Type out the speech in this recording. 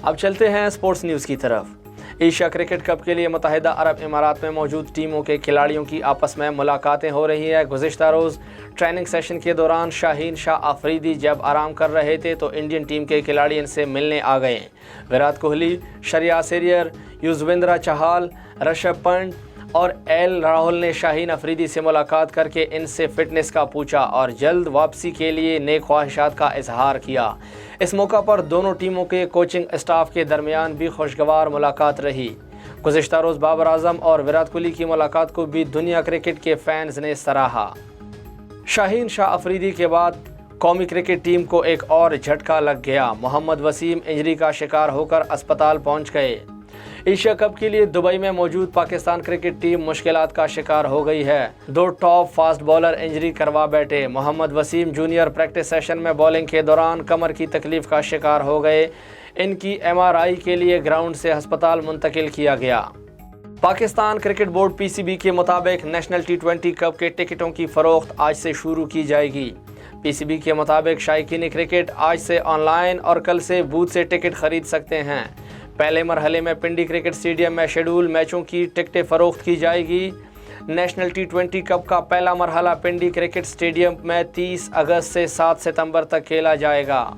اب چلتے ہیں اسپورٹس نیوز کی طرف۔ ایشیا کرکٹ کپ کے لیے متحدہ عرب امارات میں موجود ٹیموں کے کھلاڑیوں کی آپس میں ملاقاتیں ہو رہی ہیں۔ گزشتہ روز ٹریننگ سیشن کے دوران شاہین شاہ آفریدی جب آرام کر رہے تھے تو انڈین ٹیم کے کھلاڑی ان سے ملنے آ گئے۔ وراٹ کوہلی، شریاس ایئر، یوزویندرا چہال، رشبھ پنت اور ایل راہل نے شاہین آفریدی سے ملاقات کر کے ان سے فٹنس کا پوچھا اور جلد واپسی کے لیے نیک خواہشات کا اظہار کیا۔ اس موقع پر دونوں ٹیموں کے کوچنگ اسٹاف کے درمیان بھی خوشگوار ملاقات رہی۔ گزشتہ روز بابر اعظم اور وراٹ کوہلی کی ملاقات کو بھی دنیا کرکٹ کے فینز نے سراہا۔ شاہین شاہ آفریدی کے بعد قومی کرکٹ ٹیم کو ایک اور جھٹکا لگ گیا۔ محمد وسیم انجری کا شکار ہو کر اسپتال پہنچ گئے۔ ایشیا کپ کے لیے دبئی میں موجود پاکستان کرکٹ ٹیم مشکلات کا شکار ہو گئی ہے۔ دو ٹاپ فاسٹ بالر انجری کروا بیٹھے۔ محمد وسیم جونیئر پریکٹس سیشن میں بالنگ کے دوران کمر کی تکلیف کا شکار ہو گئے۔ ان کی MRI کے لیے گراؤنڈ سے ہسپتال منتقل کیا گیا۔ پاکستان کرکٹ بورڈ PCB کے مطابق نیشنل T20 کپ کے ٹکٹوں کی فروخت آج سے شروع کی جائے گی۔ PCB کے مطابق شائقین کرکٹ آج سے آن لائن اور کل سے بوتھ سے ٹکٹ خرید سکتے ہیں۔ پہلے مرحلے میں پنڈی کرکٹ اسٹیڈیم میں شیڈول میچوں کی ٹکٹیں فروخت کی جائے گی۔ نیشنل T20 کپ کا پہلا مرحلہ پنڈی کرکٹ اسٹیڈیم میں 30 اگست سے 7 ستمبر تک کھیلا جائے گا۔